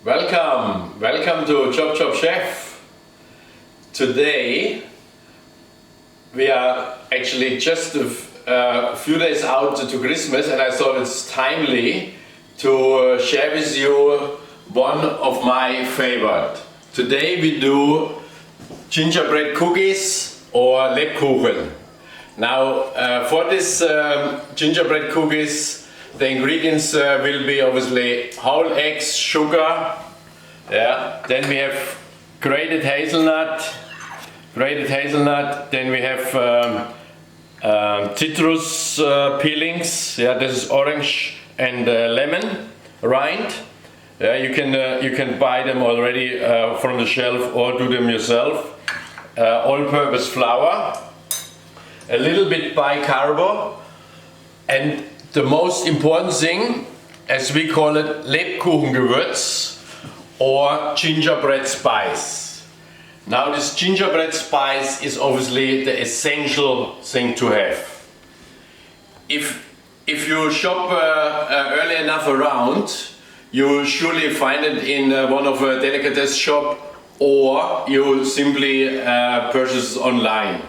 Welcome to ChopChopChef. Today we are actually just a few days out to Christmas, and I thought it's timely to share with you one of my favorite. Today we do gingerbread cookies or Lebkuchen. Now for this gingerbread cookies, the ingredients will be obviously whole eggs, sugar, then we have grated hazelnut, then we have citrus peelings, this is orange and lemon rind. You can buy them already from the shelf or do them yourself. All-purpose flour, a little bit bicarb, and the most important thing, as we call it, Lebkuchengewürz or gingerbread spice. Now this gingerbread spice is obviously the essential thing to have. If you shop early enough around, you surely find it in one of a delicatessen shop, or you simply purchase it online.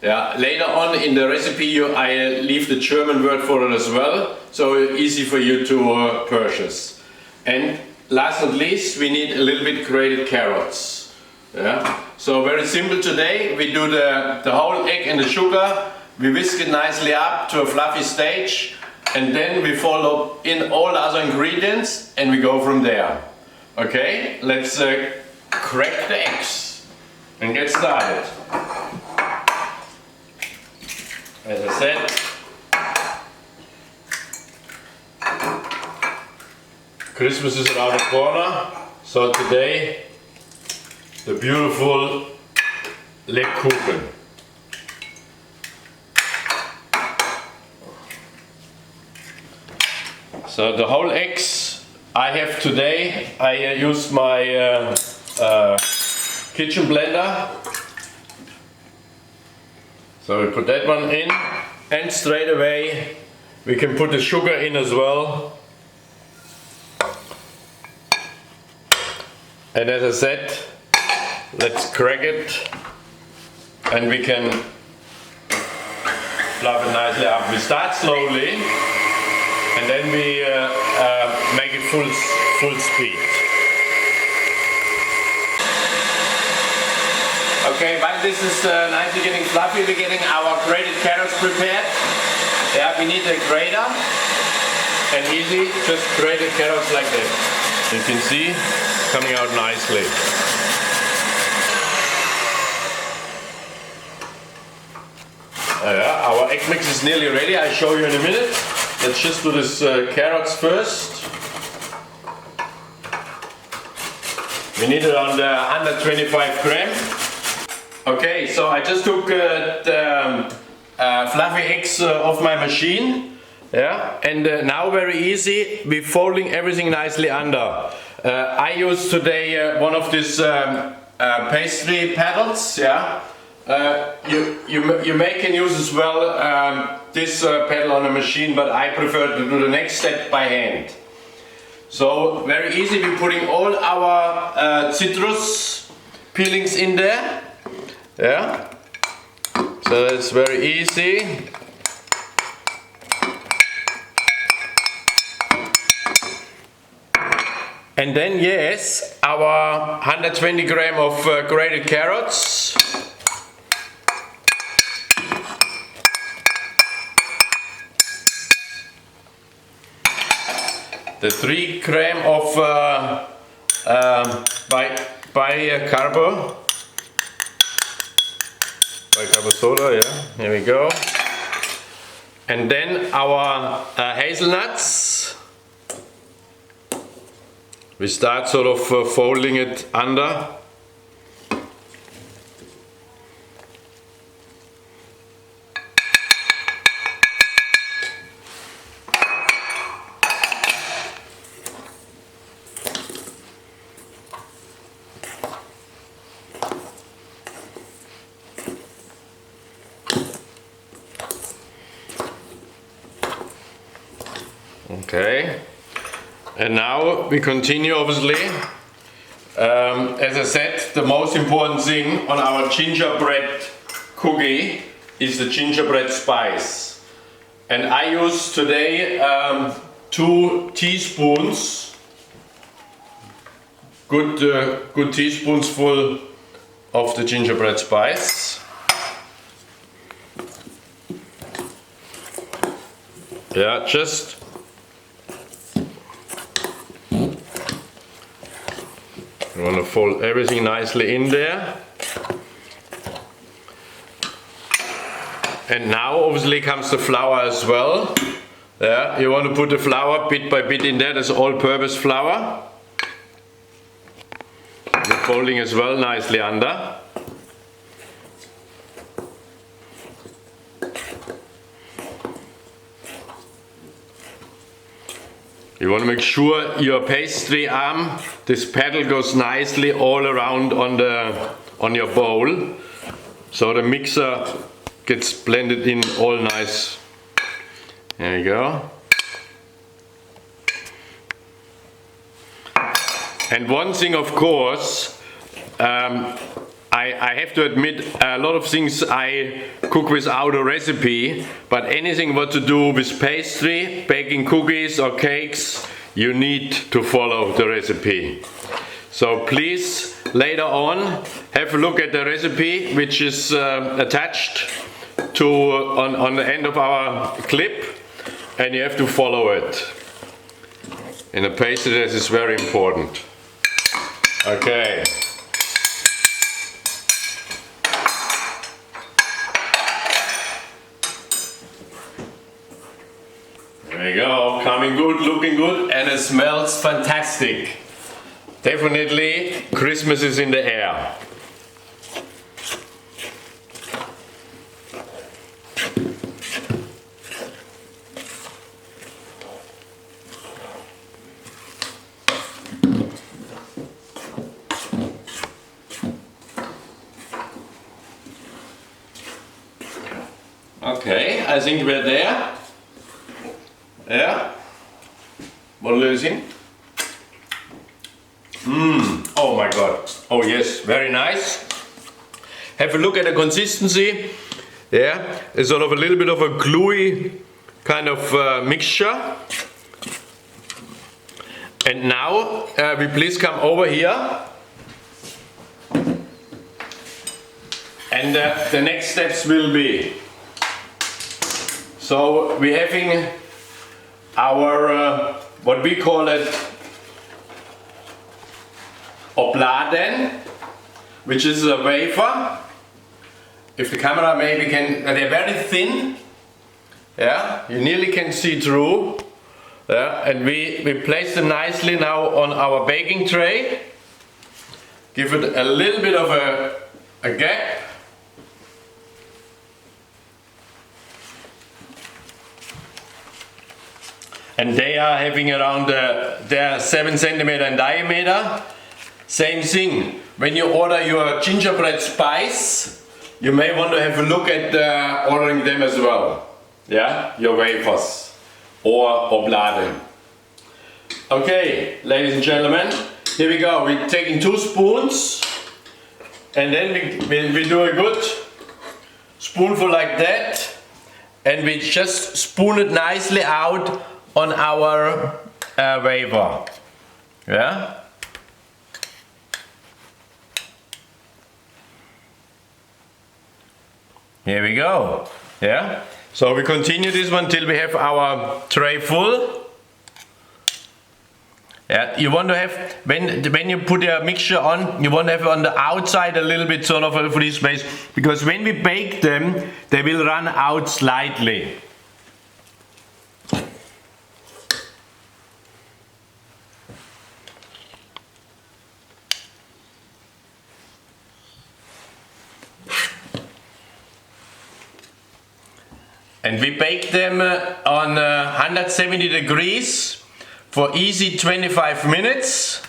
Later on in the recipe I leave the German word for it as well, so easy for you to purchase. And last but not least, we need a little bit grated carrots. So very simple today. We do the whole egg and the sugar, we whisk it nicely up to a fluffy stage, and then we follow in all other ingredients and we go from there. Okay, let's crack the eggs and get started. As I said, Christmas is around the corner, so today the beautiful Lebkuchen. So the whole eggs I have today, I use my kitchen blender. So we put that one in, and straight away we can put the sugar in as well. And as I said, let's crack it, and we can fluff it nicely up. We start slowly, and then we make it full speed. Okay, while this is nicely getting fluffy, we're getting our grated carrots prepared. We need a grater, and easy, just grated carrots like this. You can see, coming out nicely. Our egg mix is nearly ready, I'll show you in a minute. Let's just do this carrots first. We need around 125 grams. Okay, so I just took the fluffy eggs off my machine, and now very easy, we're folding everything nicely under. I use today one of these pastry paddles. You can use as well this paddle on a machine, but I prefer to do the next step by hand. So very easy, we're putting all our citrus peelings in there. So it's very easy. And then yes, our 120 grams of grated carrots. The 3 grams of bicarb soda, here we go. And then our hazelnuts. We start sort of folding it under. Okay, And now we continue, obviously. As I said, the most important thing on our gingerbread cookie is the gingerbread spice. And I use today 2 teaspoons, good teaspoons full of the gingerbread spice. Yeah, just you want to fold everything nicely in there. And now obviously comes the flour as well. Yeah, you want to put the flour bit by bit in there. That's all-purpose flour. You're folding as well nicely under. You want to make sure your pastry arm, this paddle goes nicely all around on your bowl, so the mixer gets blended in all nice. There you go. And one thing, of course, I have to admit, a lot of things I cook without a recipe, but anything what to do with pastry, baking cookies or cakes, you need to follow the recipe. So please, later on, have a look at the recipe which is attached to on the end of our clip, and you have to follow it. In a pastry, this is very important. Okay. There you go, coming good, looking good, and it smells fantastic. Definitely Christmas is in the air. Okay, I think we're there. Yeah. What do you think? Oh my god. Oh yes, very nice. Have a look at the consistency. Yeah, it's sort of a little bit of a gluey kind of mixture. And now we please come over here. And the next steps will be, so we're having our, what we call it, obladen, which is a wafer. If the camera maybe can, they're very thin. Yeah, you nearly can see through. Yeah, and we place them nicely now on our baking tray. Give it a little bit of a gap. And they are having around, they're 7 centimeters in diameter. Same thing, when you order your gingerbread spice, you may want to have a look at ordering them as well. Yeah, your wafers or obladen. Okay, ladies and gentlemen, here we go. We're taking 2 spoons and then we do a good spoonful like that, and we just spoon it nicely out on our wafer. Yeah. Here we go. Yeah. So we continue this one till we have our tray full. Yeah. You want to have, when you put your mixture on, you want to have on the outside a little bit sort of a free space, because when we bake them, they will run out slightly. And we bake them on 170 degrees for easy 25 minutes.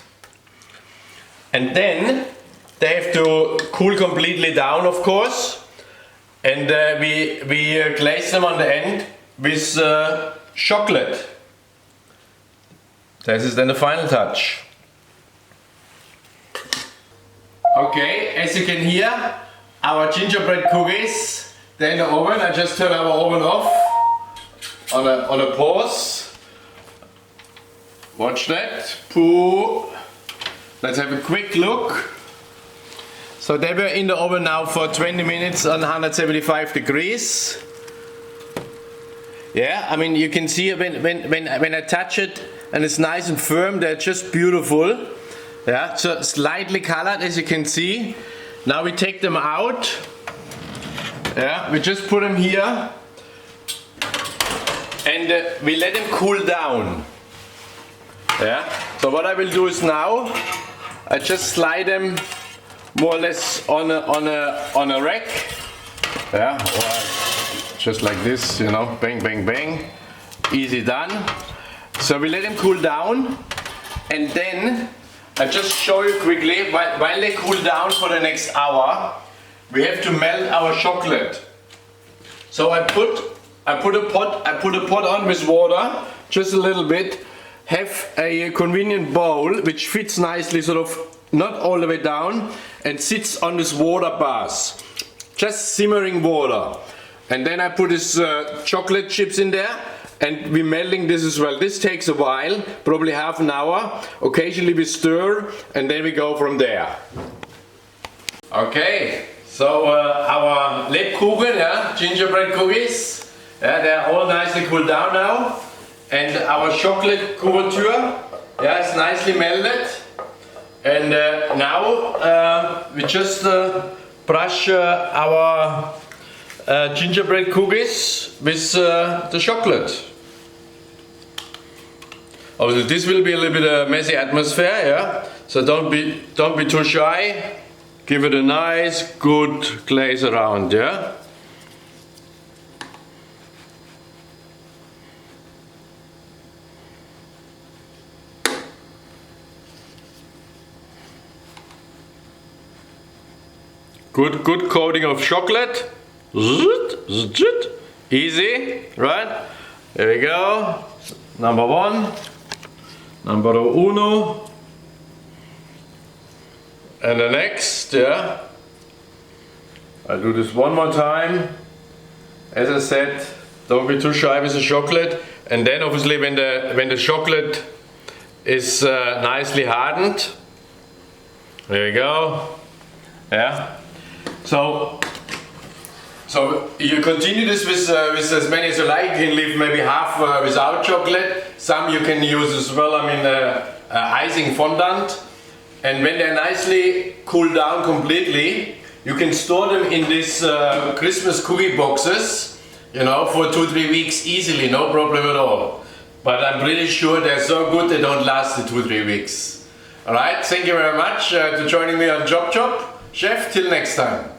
And then they have to cool completely down, of course. And we glaze them on the end with chocolate. This is then the final touch. Okay, as you can hear, our gingerbread cookies, they're in the oven. I just turn our oven off on a pause. Watch that. Pooh. Let's have a quick look. So they were in the oven now for 20 minutes on 175 degrees. Yeah, I mean you can see when I touch it and it's nice and firm, they're just beautiful. Yeah, so slightly colored as you can see. Now we take them out. Yeah, we just put them here and we let them cool down. Yeah, so what I will do is now I just slide them more or less on a rack. Yeah, or just like this, you know, bang, bang, bang. Easy done. So we let them cool down and then I'll just show you quickly, while they cool down for the next hour, we have to melt our chocolate. So I put a pot on with water, just a little bit, have a convenient bowl which fits nicely, sort of not all the way down, and sits on this water base. Just simmering water. And then I put this chocolate chips in there. And we're melting this as well. This takes a while, probably half an hour. Occasionally we stir and then we go from there. Okay, so our Lebkuchen, yeah, gingerbread cookies, yeah, they're all nicely cooled down now. And our chocolate couverture, yeah, it's nicely melted. And now we just brush our gingerbread cookies with the chocolate. Obviously, this will be a little bit of a messy atmosphere, yeah. So don't be too shy. Give it a nice, good glaze around, yeah. Good coating of chocolate. Easy, right? There we go. Number one. Number uno. And the next, yeah. I'll do this one more time. As I said, don't be too shy with the chocolate. And then obviously when the chocolate is nicely hardened. There we go. Yeah. So you continue this with as many as you like. You can leave maybe half without chocolate. Some you can use as well, I mean icing fondant. And when they're nicely cooled down completely, you can store them in these Christmas cookie boxes, you know, for 2-3 weeks easily, no problem at all. But I'm pretty sure they're so good they don't last the 2-3 weeks. Alright, thank you very much for joining me on ChopChopChef. Till next time.